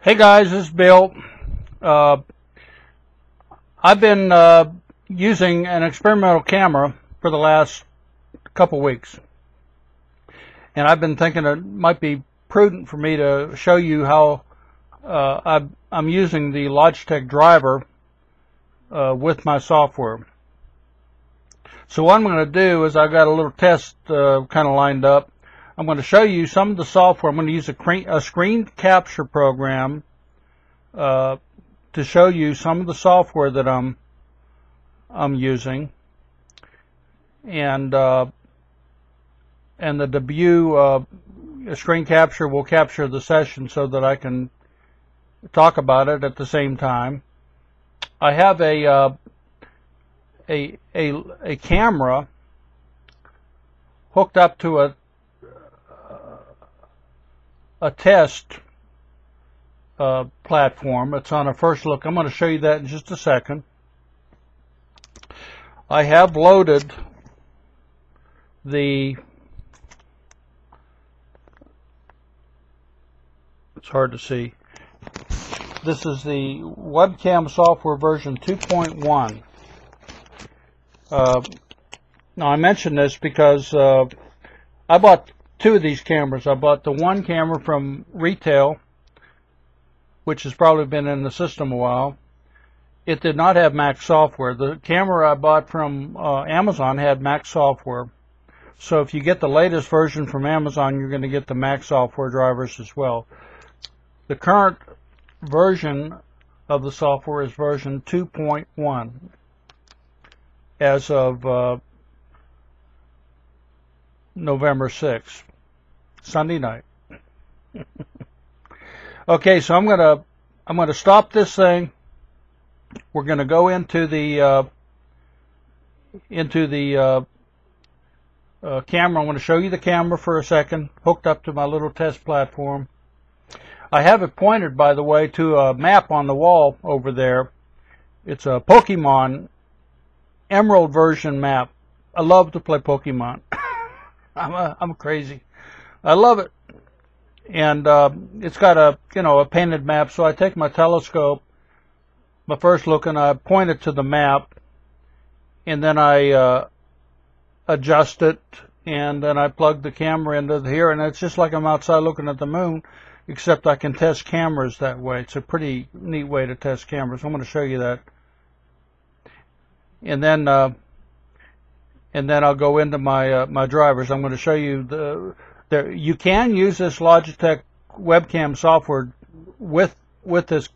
Hey guys, this is Bill. I've been using an experimental camera for the last couple weeks, and I've been thinking it might be prudent for me to show you how I'm using the Logitech driver with my software. So what I'm going to do is I've got a little test kind of lined up. I'm going to show you some of the software. I'm going to use a screen capture program to show you some of the software that I'm using, and the debut screen capture will capture the session so that I can talk about it at the same time. I have a camera hooked up to a test platform. It's on a first look. I'm going to show you that in just a second. I have loaded it's hard to see. This is the Webcam Software version 2.1. Now I mention this because I bought two of these cameras. I bought the one camera from retail, which has probably been in the system a while. It did not have Mac software. The camera I bought from Amazon had Mac software. So if you get the latest version from Amazon, you're going to get the Mac software drivers as well. The current version of the software is version 2.1 as of November 6th, Sunday night. Okay, so I'm gonna stop this thing. We're gonna go into the camera. I'm going to show you the camera for a second, hooked up to my little test platform. I have it pointed, by the way, to a map on the wall over there. It's a Pokemon Emerald version map. I love to play Pokemon. I'm crazy. I love it. And it's got a painted map. So I take my telescope, my first look, and I point it to the map, and then I adjust it, and then I plug the camera into here, and it's just like I'm outside looking at the moon, except I can test cameras that way. It's a pretty neat way to test cameras. I'm going to show you that. And then I'll go into my drivers. I'm going to show you you can use this Logitech webcam software with this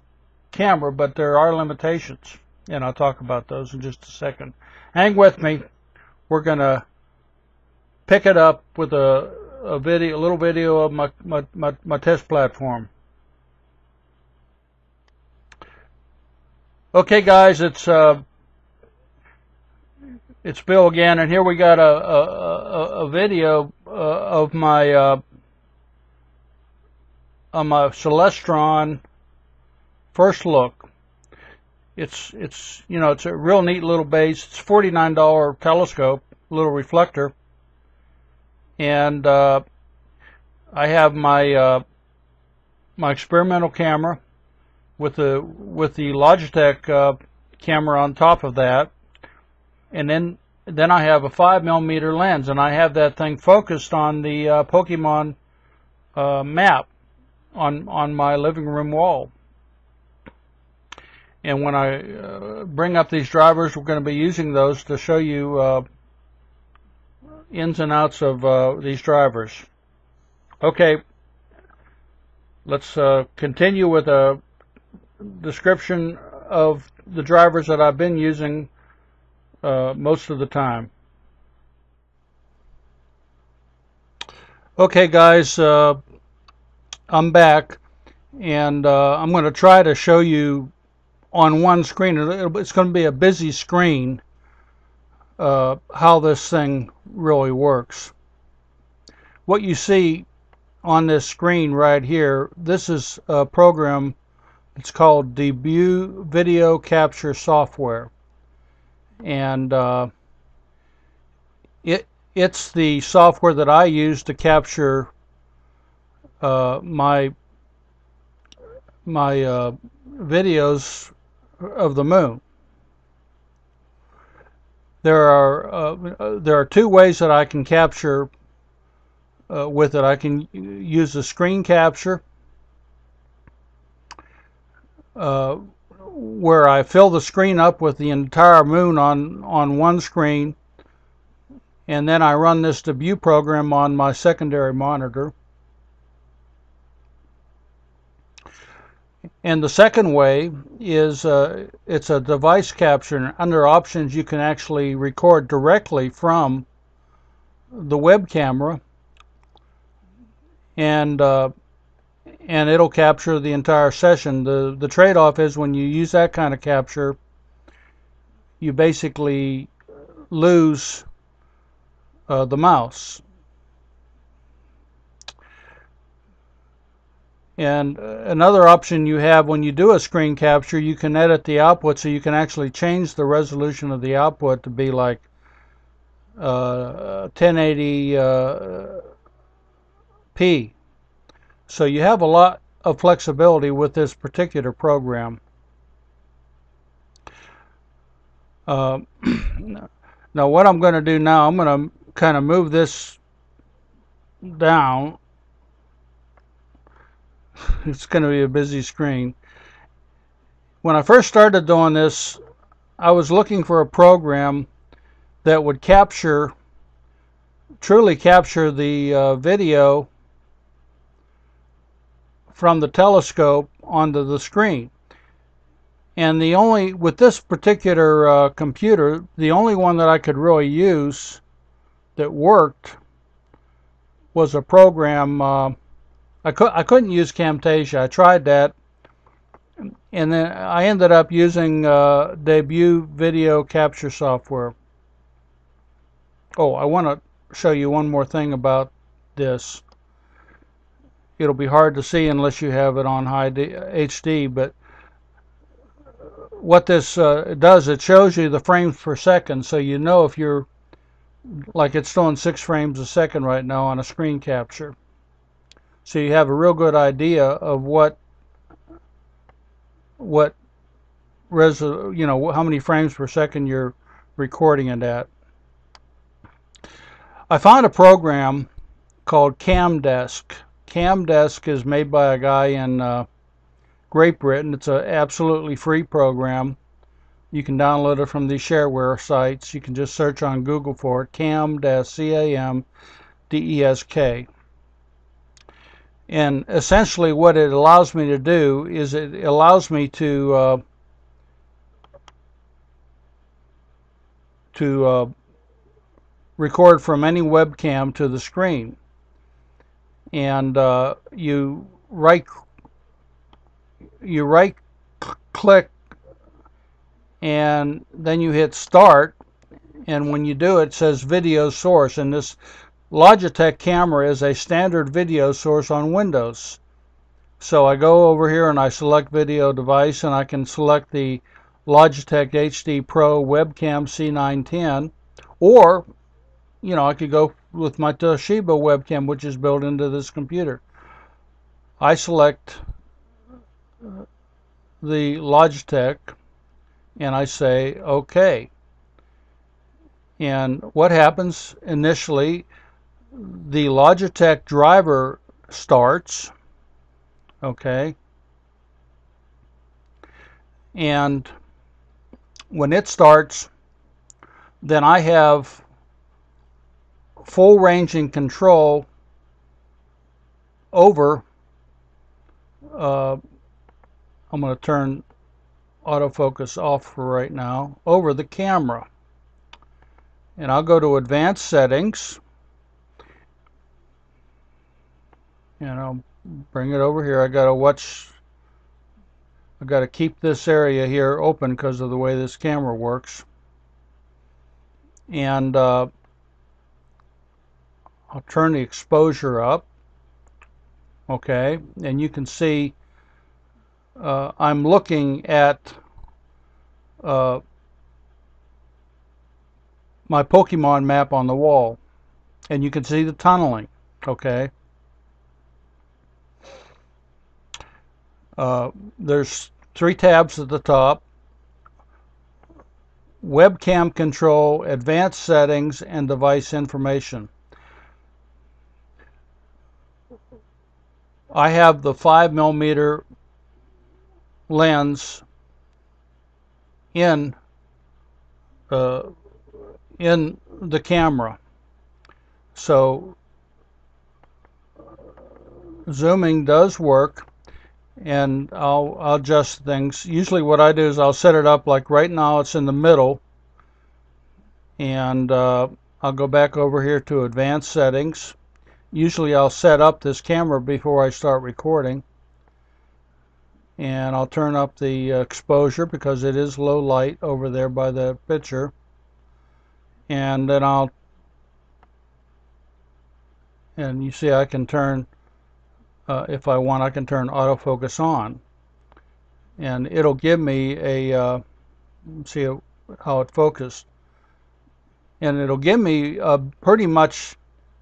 camera, but there are limitations, and I'll talk about those in just a second. Hang with me. We're going to pick it up with a little video of my test platform. Okay, guys, it's Bill again, and here we got a video of my Celestron first look. It's a real neat little base. It's a $49 telescope, little reflector, and I have my experimental camera with the Logitech camera on top of that, and then I have a 5mm lens, and I have that thing focused on the Pokemon map on my living room wall. And when I bring up these drivers, we're going to be using those to show you ins and outs of these drivers. Okay, let's continue with a description of the drivers that I've been using most of the time. Okay, guys, I'm back, and I'm going to try to show you on one screen. It's going to be a busy screen, how this thing really works. What you see on this screen right here, this is a program. It's called Debut Video Capture Software, and it's the software that I use to capture my videos of the moon. There are two ways that I can capture with it. I can use the screen capture, where I fill the screen up with the entire moon on one screen, and then I run this debut program on my secondary monitor. And the second way is it's a device capture, and under options you can actually record directly from the web camera, and it'll capture the entire session. The trade-off is when you use that kind of capture, you basically lose the mouse. And another option you have when you do a screen capture, you can edit the output, so you can actually change the resolution of the output to be like 1080p. So you have a lot of flexibility with this particular program. Now what I'm going to do now, I'm going to kind of move this down. It's going to be a busy screen. When I first started doing this, I was looking for a program that would truly capture the video from the telescope onto the screen. And with this particular computer, the only one that I could really use that worked was a program. I couldn't use Camtasia. I tried that, and then I ended up using Debut Video Capture Software. Oh, I want to show you one more thing about this. It'll be hard to see unless you have it on high HD, but what this does, it shows you the frames per second, so you know if you're, like it's doing 6 frames a second right now on a screen capture. So you have a real good idea of how many frames per second you're recording it at. I found a program called CamDesk. CamDesk is made by a guy in Great Britain. It's an absolutely free program. You can download it from these shareware sites. You can just search on Google for it. CamDesk, C-A-M-D-E-S-K. And essentially what it allows me to do is it allows me to record from any webcam to the screen. And you right click and then you hit start, and when you do it says video source, and this Logitech camera is a standard video source on Windows. So I go over here and I select video device, and I can select the Logitech HD Pro Webcam C910, or I could go with my Toshiba webcam, which is built into this computer. I select the Logitech and I say OK. And what happens initially, the Logitech driver starts, okay, and when it starts, then I have full range and control over I'm going to turn autofocus off for right now, over the camera. And I'll go to advanced settings, and I'll bring it over here. I got to keep this area here open because of the way this camera works. And I'll turn the exposure up. Okay, and you can see I'm looking at my Pokemon map on the wall, and you can see the tunneling. Okay, There's 3 tabs at the top: webcam control, advanced settings, and device information. I have the 5mm lens in the camera, so zooming does work, and I'll adjust things. Usually what I do is I'll set it up like right now it's in the middle, and I'll go back over here to advanced settings. Usually I'll set up this camera before I start recording, and I'll turn up the exposure because it is low light over there by the picture, and then you see I can turn, if I want, I can turn autofocus on, and it'll give me a see how it focused, and it'll give me a pretty much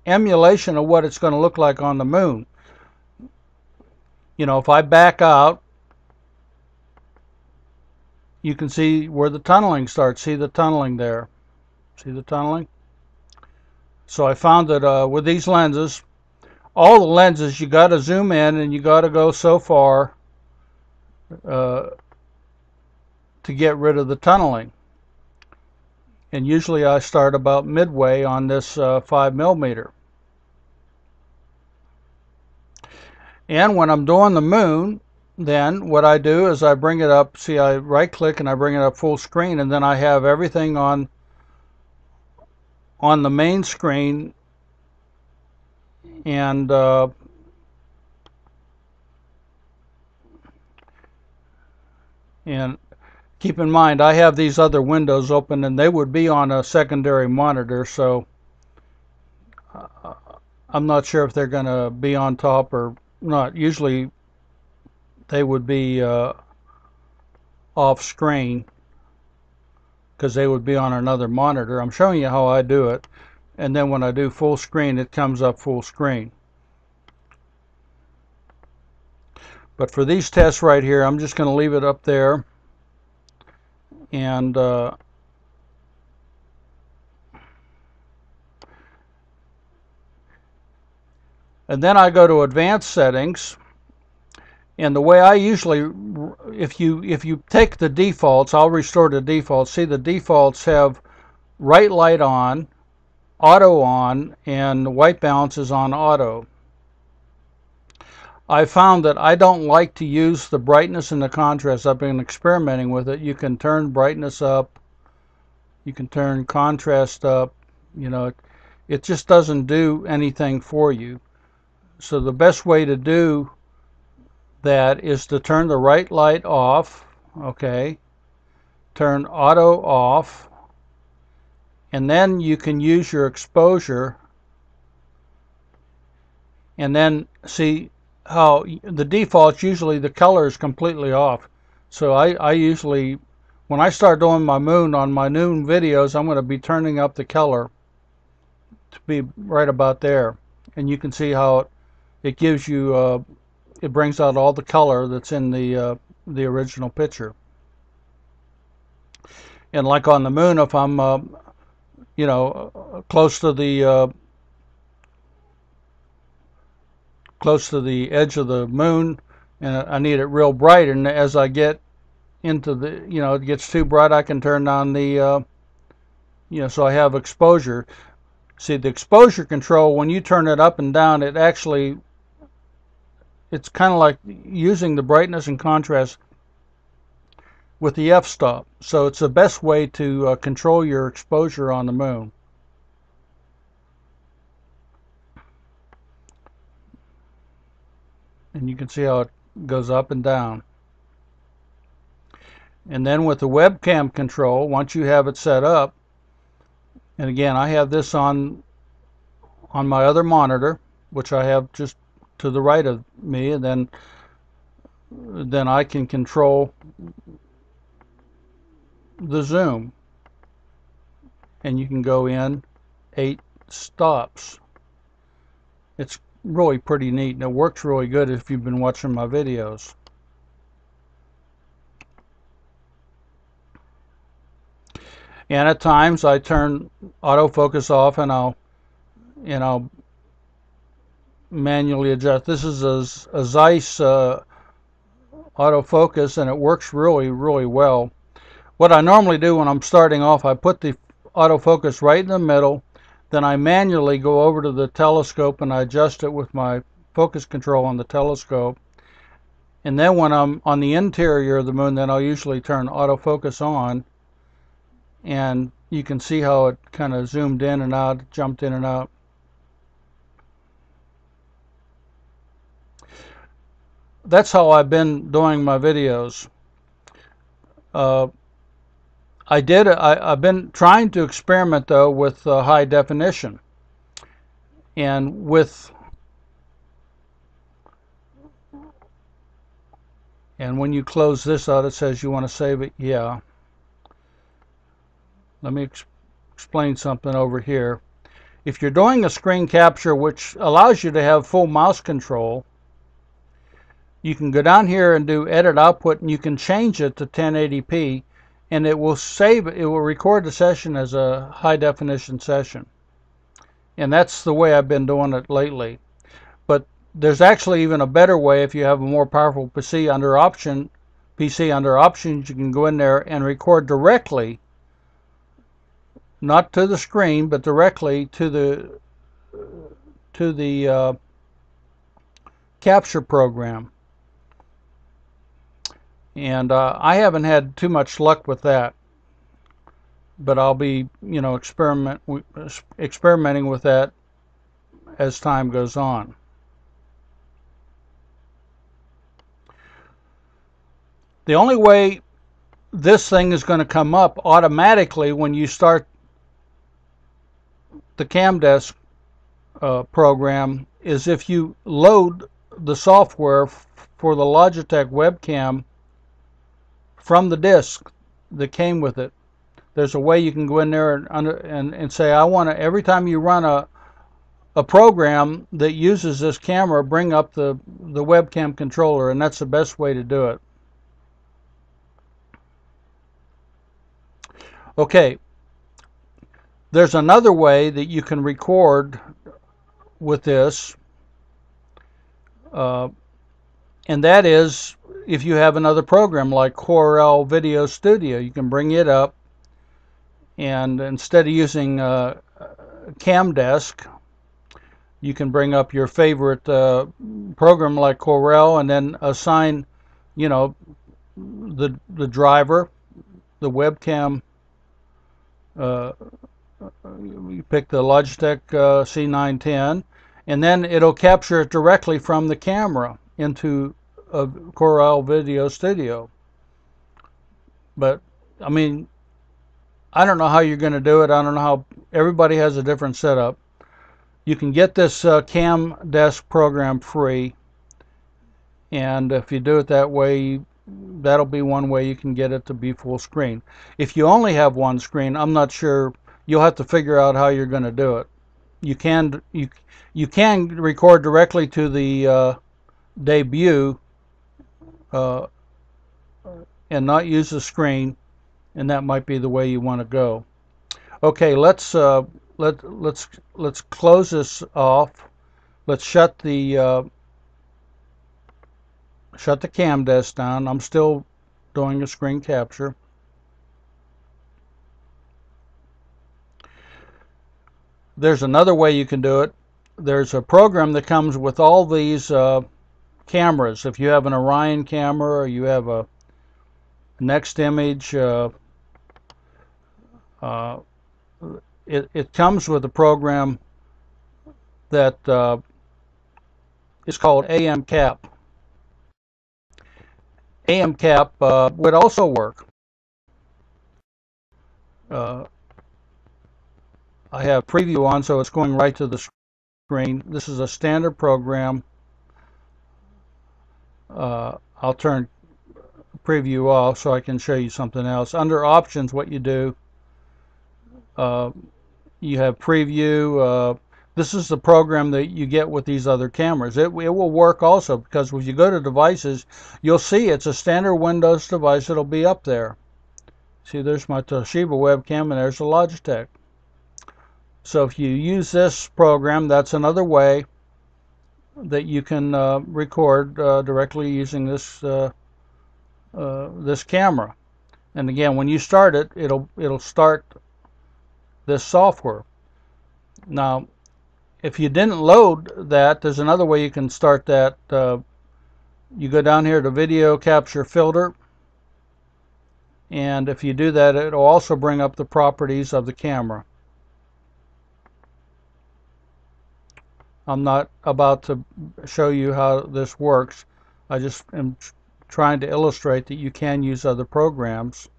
emulation of what it's going to look like on the moon. You know, if I back out, you can see where the tunneling starts. See the tunneling there? See the tunneling? So I found that with these lenses, all the lenses, you got to zoom in and you got to go so far to get rid of the tunneling. And usually I start about midway on this 5mm. And when I'm doing the moon, then what I do is I bring it up. See, I right click and I bring it up full screen, and then I have everything on the main screen. And keep in mind, I have these other windows open, and they would be on a secondary monitor, so I'm not sure if they're going to be on top or not. Usually they would be off screen because they would be on another monitor. I'm showing you how I do it, and then when I do full screen, it comes up full screen. But for these tests right here, I'm just going to leave it up there, and then I go to advanced settings. And the way I usually, if you take the defaults, I'll restore the defaults. See, the defaults have right light on, auto on, and white balance is on auto. I found that I don't like to use the brightness and the contrast. I've been experimenting with it. You can turn brightness up, you can turn contrast up. You know, it just doesn't do anything for you. So the best way to do that is to turn the right light off, okay, turn auto off, and then you can use your exposure, and then see how the defaults, usually the color is completely off. So I usually, when I start doing my moon on my noon videos, I'm going to be turning up the color to be right about there, and you can see how it gives you it brings out all the color that's in the original picture. And like on the moon, if I'm you know, close to the edge of the moon, and I need it real bright, and as I get into the, you know, it gets too bright, I can turn down the you know, so I have exposure. See, the exposure control, when you turn it up and down, it actually, it's kind of like using the brightness and contrast with the f-stop. So it's the best way to control your exposure on the moon. And you can see how it goes up and down. And then with the webcam control, once you have it set up, and again, I have this on my other monitor, which I have just to the right of me, and then I can control the zoom, and you can go in 8 stops. It's really pretty neat, and it works really good if you've been watching my videos. And at times I turn autofocus off and I'll manually adjust. This is a Zeiss autofocus, and it works really, really well. What I normally do when I'm starting off, I put the autofocus right in the middle, then I manually go over to the telescope and I adjust it with my focus control on the telescope. And then when I'm on the interior of the moon, then I'll usually turn autofocus on, and you can see how it kind of zoomed in and out, jumped in and out. That's how I've been doing my videos. I've been trying to experiment though with high definition, and when you close this out, it says you want to save it. Yeah. Let me explain something over here. If you're doing a screen capture which allows you to have full mouse control, you can go down here and do edit output, and you can change it to 1080p, and it will record the session as a high definition session. And that's the way I've been doing it lately. But there's actually even a better way. If you have a more powerful PC under options, you can go in there and record directly, not to the screen, but directly to the capture program. And I haven't had too much luck with that, but I'll be, experimenting with that as time goes on. The only way this thing is going to come up automatically when you start the CamDesk program is if you load the software for the Logitech Webcam from the disk that came with it. There's a way you can go in there and say, I want to, every time you run a program that uses this camera, bring up the webcam controller, and that's the best way to do it. Okay, there's another way that you can record with this, and that is if you have another program like Corel Video Studio. You can bring it up, and instead of using CamDesk, you can bring up your favorite program like Corel, and then assign, the driver, the webcam. You pick the Logitech C910, and then it'll capture it directly from the camera into a Corel Video Studio. But I mean, I don't know how you're going to do it. I don't know how. Everybody has a different setup. You can get this CamDesk program free, and if you do it that way, that'll be one way you can get it to be full screen. If you only have one screen, I'm not sure. You'll have to figure out how you're going to do it. You can record directly to the debut and not use the screen, and that might be the way you want to go. Okay, let's close this off. Let's shut the CamDesk down. I'm still doing a screen capture. There's another way you can do it. There's a program that comes with all these cameras. If you have an Orion camera or you have a Next Image, it comes with a program that is called AMcap. AMcap would also work. I have preview on, so it's going right to the screen. This is a standard program. I'll turn preview off so I can show you something else. Under options, what you do, you have preview. This is the program that you get with these other cameras. It will work also, because if you go to devices, you'll see it's a standard Windows device. It'll be up there. See, there's my Toshiba webcam, and there's the Logitech. So if you use this program, that's another way that you can record directly using this this camera. And again, when you start it, it'll start this software. Now, if you didn't load that, there's another way you can start that. You go down here to Video Capture Filter, and if you do that, it'll also bring up the properties of the camera. I'm not about to show you how this works. I just am trying to illustrate that you can use other programs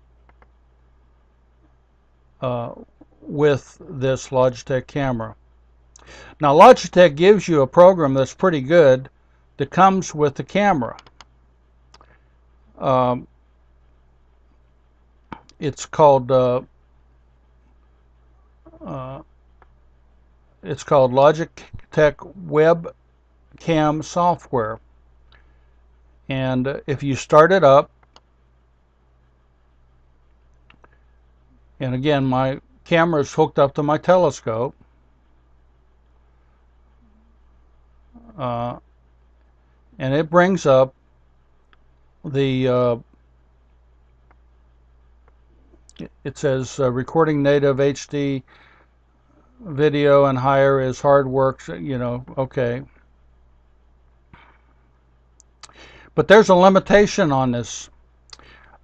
with this Logitech camera. Now, Logitech gives you a program that's pretty good that comes with the camera. It's called Logitech Webcam Software. And if you start it up, and again, my camera is hooked up to my telescope, and it brings up the it says recording native HD video and higher is hard work, you know, okay. But there's a limitation on this.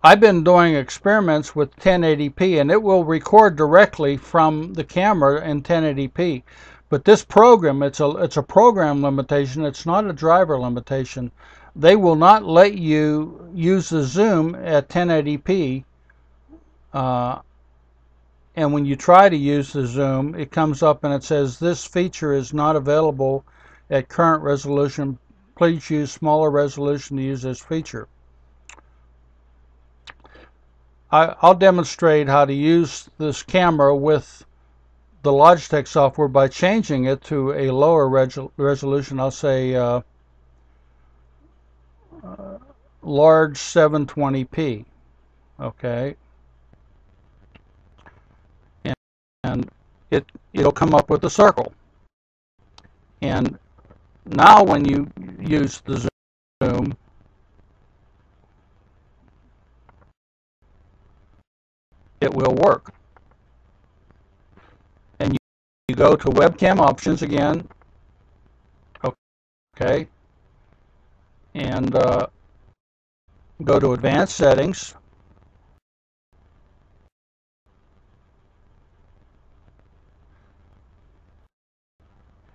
I've been doing experiments with 1080p, and it will record directly from the camera in 1080p. But this program, it's a program limitation. It's not a driver limitation. They will not let you use the zoom at 1080p. And when you try to use the zoom, it comes up and it says this feature is not available at current resolution. Please use smaller resolution to use this feature. I'll demonstrate how to use this camera with the Logitech software by changing it to a lower resolution. I'll say large 720p. Okay. And it'll come up with a circle. And now when you use the zoom, it will work. And you go to webcam options again, okay, and go to advanced settings,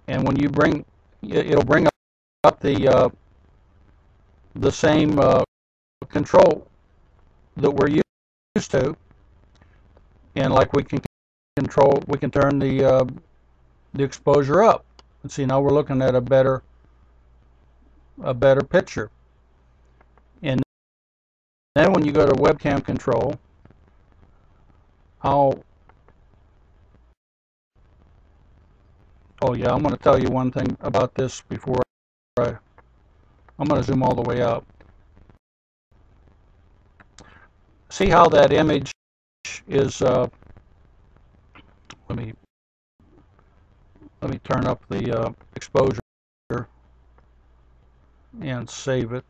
and when you bring, it'll bring up the same control that we're used to, and like we can turn the exposure up. And see, now we're looking at a better picture. And then when you go to webcam control, oh yeah, I'm going to tell you one thing about this before I'm going to zoom all the way out. See how that image is, let me turn up the exposure and save it.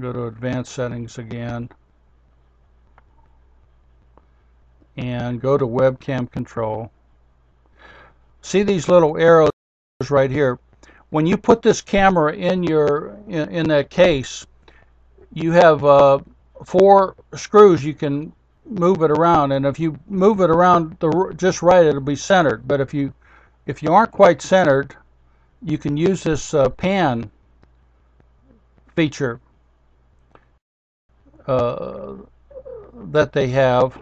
Go to advanced settings again and go to webcam control. See these little arrows right here? When you put this camera in that case, you have 4 screws. You can move it around, and if you move it around just right, it'll be centered. But if you aren't quite centered, you can use this pan feature that they have.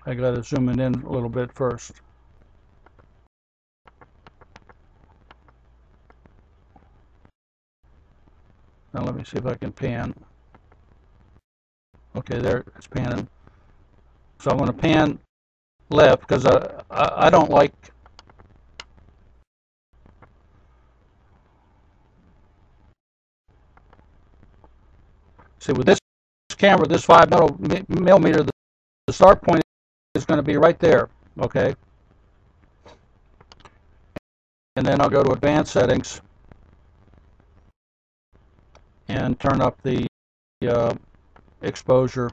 I got to zoom it in a little bit first. Now let me see if I can pan. Okay, there, it's panning. So I'm going to pan left because I don't like See, with this camera, this 5mm, the start point is going to be right there, okay? And then I'll go to advanced settings and turn up the exposure.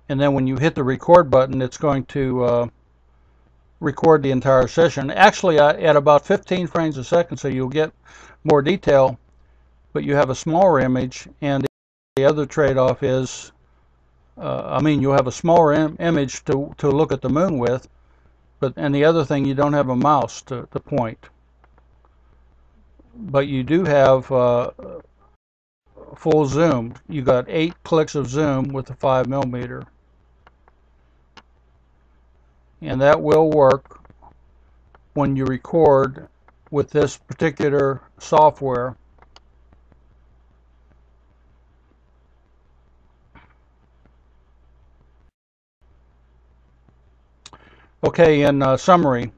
And then when you hit the record button, it's going to record the entire session. Actually, at about 15 frames a second, so you'll get more detail, but you have a smaller image. And the other trade-off is, you'll have a smaller image to look at the moon with, and the other thing, you don't have a mouse to point. But you do have full zoom. You got 8 clicks of zoom with the 5mm. And that will work when you record with this particular software. Okay, in summary,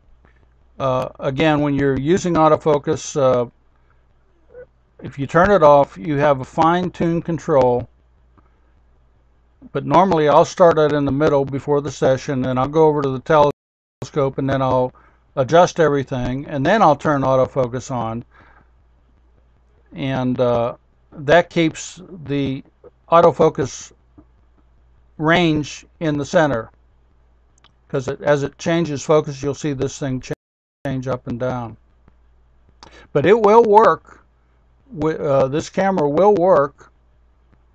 again, when you're using autofocus, if you turn it off, you have a fine-tuned control. But normally I'll start it in the middle before the session, and I'll go over to the telescope, and then I'll adjust everything, and then I'll turn autofocus on. And that keeps the autofocus range in the center, because as it changes focus, you'll see this thing change up and down. But it will work. This camera will work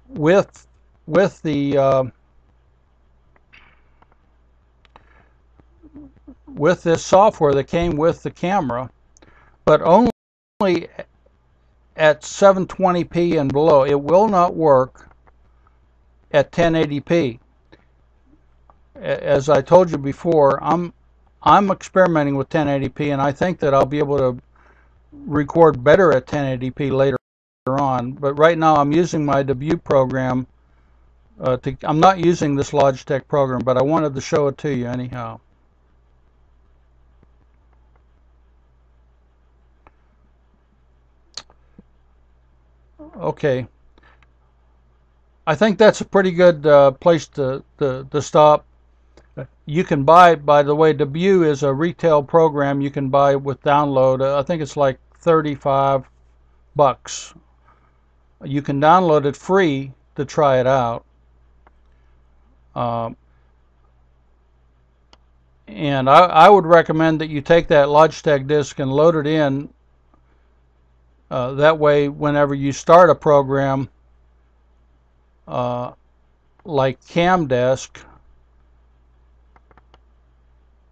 with this software that came with the camera, but only at 720p and below. It will not work at 1080p. As I told you before, I'm experimenting with 1080p, and I think that I'll be able to record better at 1080p later on. But right now I'm using my debut program. I'm not using this Logitech program, but I wanted to show it to you anyhow. Okay, I think that's a pretty good place to stop. You can buy, by the way, Debut is a retail program you can buy with download. I think it's like $35. You can download it free to try it out. And I would recommend that you take that Logitech disc and load it in. That way, whenever you start a program like CamDesk,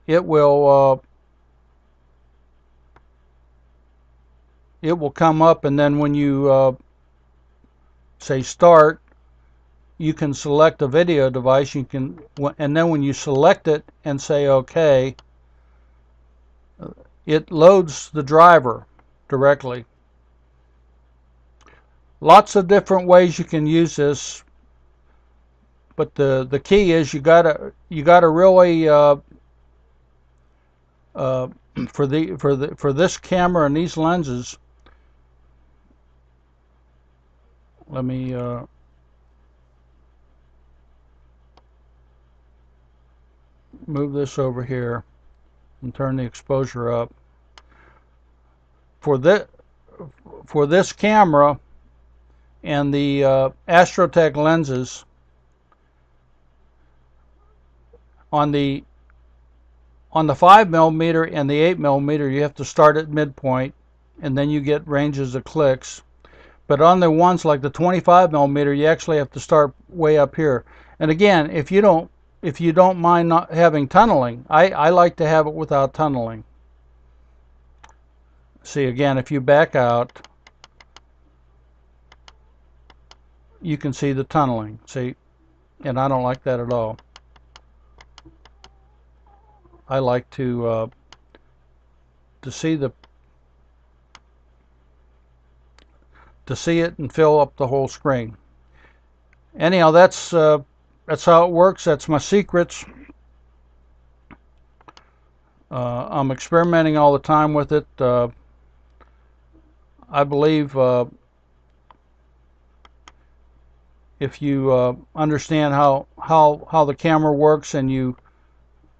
it will come up, and then when you say start, you can select a video device. You can, and then when you select it and say OK, it loads the driver directly. Lots of different ways you can use this, but the key is you gotta really for this camera and these lenses. Let me move this over here and turn the exposure up. For this camera and the Astrotech lenses, on the 5mm and the 8mm, you have to start at midpoint, and then you get ranges of clicks. But on the ones like the 25mm, you actually have to start way up here. And again, if you don't mind not having tunneling, I like to have it without tunneling. See, again, if you back out, you can see the tunneling. See, and I don't like that at all. I like to see it and fill up the whole screen. Anyhow, that's how it works. That's my secrets. I'm experimenting all the time with it. I believe if you understand how the camera works and you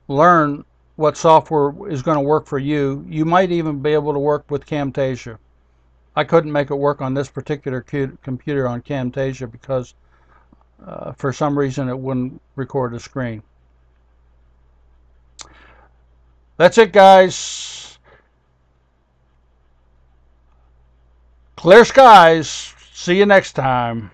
learn what software is going to work for you, you might even be able to work with Camtasia. I couldn't make it work on this particular computer on Camtasia because for some reason it wouldn't record the screen. That's it, guys. Clear skies. See you next time.